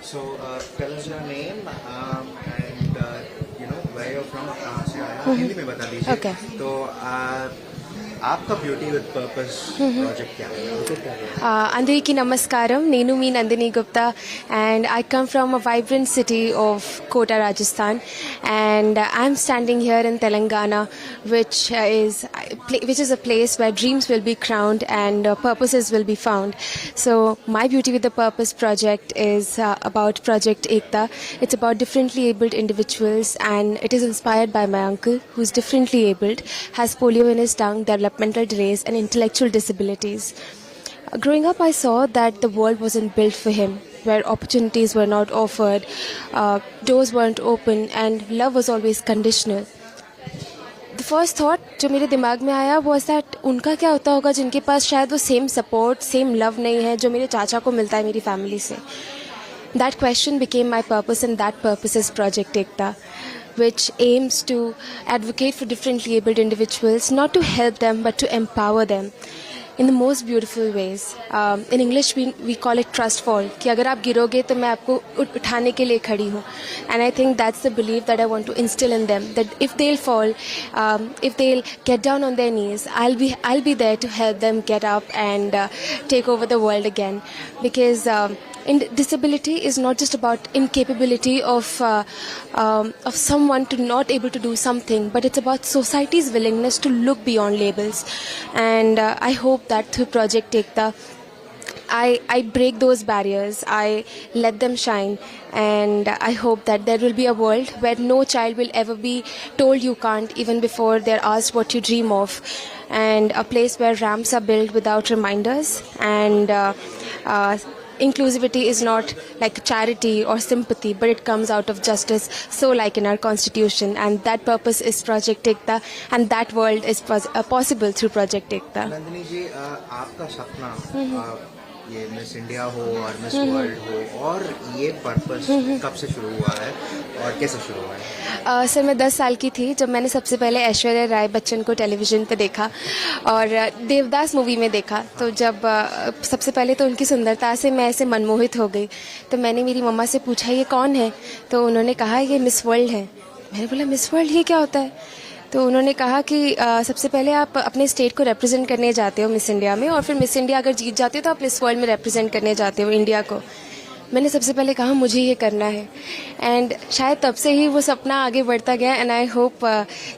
So tell us your name and where you're from, कहाँ से आया, हिंदी में बता दीजिए. Okay. तो आपका ब्यूटी विद पर्पस प्रोजेक्ट क्या है? उसे क्या कहते हैं? అందరికీ నమస్కారం నేను మీ Nandini Gupta and I come from a vibrant city of Kota, Rajasthan, and I'm standing here in Telangana, which is a place where dreams will be crowned and purposes will be found. So my Beauty with the Purpose project is about Project Ekta. It's about differently abled individuals, and it is inspired by my uncle, who's differently abled, has polio in his tongue, developmental delays and intellectual disabilities. Growing up, I saw that the world wasn't built for him, where opportunities were not offered, doors weren't open, and love was always conditional. The first thought जो मेरे दिमाग में आया was that उनका क्या होता होगा जिनके पास शायद वो सेम सपोर्ट, सेम लव नहीं है जो मेरे चाचा को मिलता है मेरी फैमिली से. That question became my purpose, and that purpose is Project Ekta, which aims to advocate for differently abled individuals, not to help them but to empower them in the most beautiful ways. In English we call it trust fall, कि अगर आप गिरोगे तो मैं आपको उठाने के लिए खड़ी हूँ. And I think that's the belief that I want to instill in them, that if they'll fall, if they'll get down on their knees, I'll be there to help them get up and take over the world again. Because disability is not just about incapability of someone to not able to do something, but it's about society's willingness to look beyond labels. And I hope that through Project Ekta, I break those barriers, I let them shine, and I hope that there will be a world where no child will ever be told you can't even before they're asked what you dream of, and a place where ramps are built without reminders, and inclusivity is not like charity or sympathy, but it comes out of justice, so like in our constitution, and that purpose is Project Ekta, and that world is possible through Project Ekta. Nandini जी, आपका सपना ये miss India हो और miss world हो, और ये purpose कब से शुरू हुआ है और कैसे शुरू हुआ है? सर मैं 10 साल की थी जब मैंने सबसे पहले ऐश्वर्या राय बच्चन को टेलीविज़न पे देखा और देवदास मूवी में देखा. तो जब सबसे पहले तो उनकी सुंदरता से मैं ऐसे मनमोहित हो गई. तो मैंने मेरी मम्मा से पूछा ये कौन है, तो उन्होंने कहा ये मिस वर्ल्ड है. मैंने बोला मिस वर्ल्ड ये क्या होता है? तो उन्होंने कहा कि सबसे पहले आप अपने स्टेट को रिप्रेजेंट करने जाते हो मिस इंडिया में, और फिर मिस इंडिया अगर जीत जाते हो तो आप मिस वर्ल्ड में रिप्रेजेंट करने जाते हो इंडिया को. मैंने सबसे पहले कहा मुझे ये करना है, एंड शायद तब से ही वो सपना आगे बढ़ता गया. एंड आई होप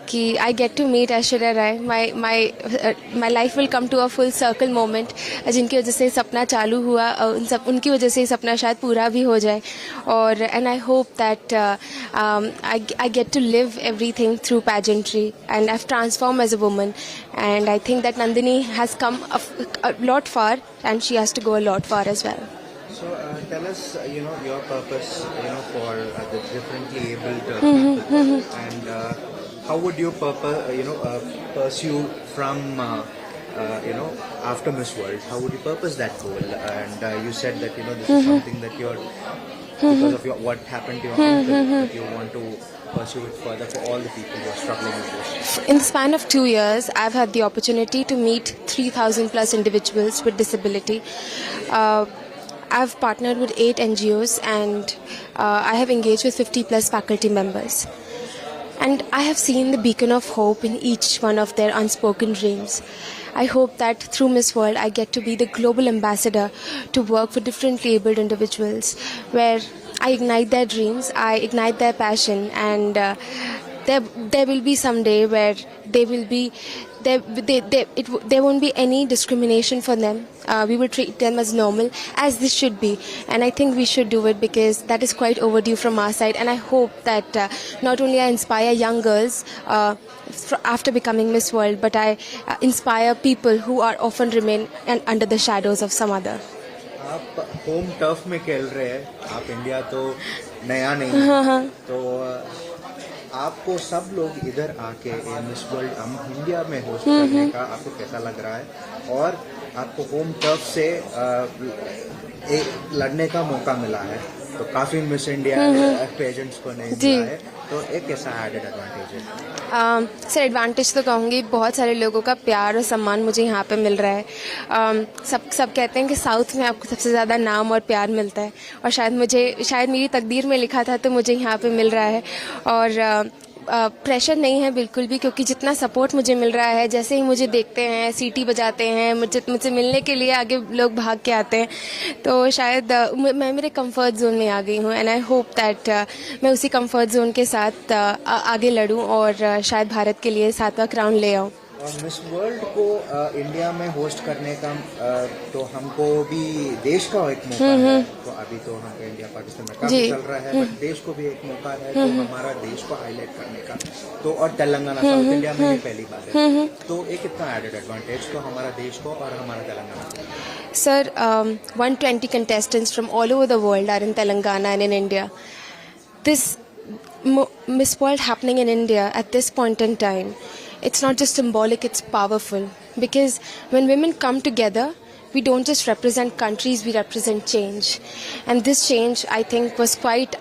कि I get to meet Aishwarya Rai. My life will come to a full circle moment, जिनकी वजह से सपना चालू हुआ, उनकी वजह से सपना शायद पूरा भी हो जाए. और and I hope that I get to live everything through pageantry, and I transform as a woman. And I think that Nandini has come a lot far, and she has to go a lot far as well. So tell us, your purpose, for the differently abled people, and how would you pursue from, after Miss World? How would you purpose that goal? And you said that this is something that you're because of what happened to your uncle, that you want to pursue it further for all the people who are struggling with this. In the span of 2 years, I've had the opportunity to meet 3,000 plus individuals with disability. I've partnered with 8 NGOs, and I have engaged with 50 plus faculty members. And I have seen the beacon of hope in each one of their unspoken dreams. I hope that through Miss World, I get to be the global ambassador to work for differently abled individuals, where I ignite their dreams, I ignite their passion, and there will be some day where they will be there won't be any discrimination for them. We will treat them as normal, as this should be, and I think we should do it because that is quite overdue from our side. And I hope that not only I inspire young girls after becoming Miss World, but I inspire people who are often remain under the shadows of some other. आप home turf में खेल रहे हैं, आप India तो नया नहीं है, तो आपको सब लोग इधर आके मिस वर्ल्ड हम इंडिया में होस्ट करने का आपको कैसा लग रहा है, और आपको होम टर्फ से लड़ने का मौका मिला है, तो काफी मिस इंडिया पेजेंट्स को नहीं मिला है, तो एक कैसा एडेड एडवांटेज है? सर एडवांटेज तो कहूँगी बहुत सारे लोगों का प्यार और सम्मान मुझे यहाँ पे मिल रहा है. सब कहते हैं कि साउथ में आपको सबसे ज़्यादा नाम और प्यार मिलता है और शायद मेरी तकदीर में लिखा था तो मुझे यहाँ पे मिल रहा है. और प्रेशर नहीं है बिल्कुल भी, क्योंकि जितना सपोर्ट मुझे मिल रहा है, जैसे ही मुझे देखते हैं सीटी बजाते हैं, मुझसे मिलने के लिए आगे लोग भाग के आते हैं. तो शायद मैं मेरे कंफर्ट जोन में आ गई हूँ एंड आई होप दैट मैं उसी कंफर्ट जोन के साथ आगे लड़ूँ और शायद भारत के लिए 7वां क्राउन ले आऊँ. मिस वर्ल्ड को इंडिया में होस्ट करने का तो हमको भी देश का एक मौका है. तो अभी तो हम इंडिया पाकिस्तान में काफी चल रहा है, बट देश को भी एक मौका है तो हमारा देश को हाईलाइट करने का. तो और तेलंगाना साउथ इंडिया में ही पहली बार है, तो एक कितना एडेड एडवांटेज तो हमारा देश को और हमारा Telangana. Sir, 120 contestants from all over the world are in Telangana and in India. This Miss World happening in India at this point in time, it's not just symbolic, it's powerful. Because when women come together, we don't just represent countries, we represent change. And this change, I think, was quite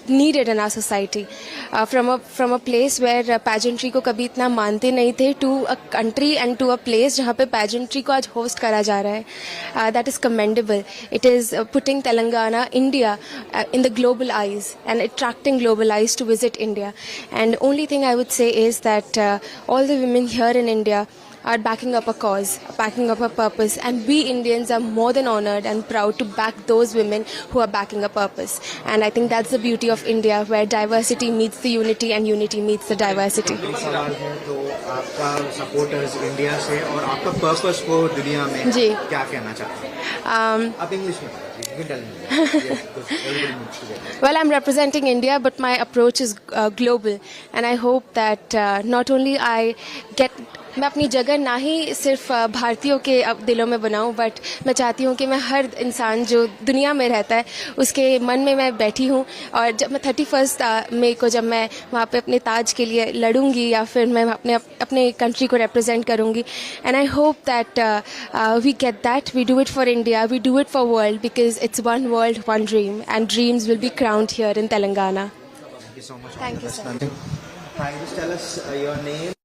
needed in our society. From a place where pageantry को कभी इतना मानते नहीं थे, to a country and to a place जहाँ पे pageantry को आज host करा जा रहा है. That is commendable. It is putting Telangana, India, in the global eyes and attracting global eyes to visit India. And only thing I would say is that all the women here in India are backing up a cause, backing up a purpose, and we Indians are more than honored and proud to back those women who are backing a purpose. And I think that's the beauty of India, where diversity meets the unity and unity meets the diversity. एक सवाल है तो आपका supporters India से और आपका purpose को दुनिया में जी. क्या कहना चाहते हैं? आप इंग्लिश में Well, I'm representing India, but my approach is global, and I hope that not only मैं अपनी जगह ना ही सिर्फ भारतीयों के दिलों में बनाऊं, बट मैं चाहती हूं कि मैं हर इंसान जो दुनिया में रहता है उसके मन में मैं बैठी हूं. और जब मैं 31 मई को जब मैं वहां पे अपने ताज के लिए लड़ूंगी या फिर मैं अपने कंट्री को रिप्रेजेंट करूंगी, and I hope that we get that, we do it for India, we do it for world, because it's one world one dream and dreams will be crowned here in Telangana. Thank you so much. Thank you, sir. Hi, just tell us your name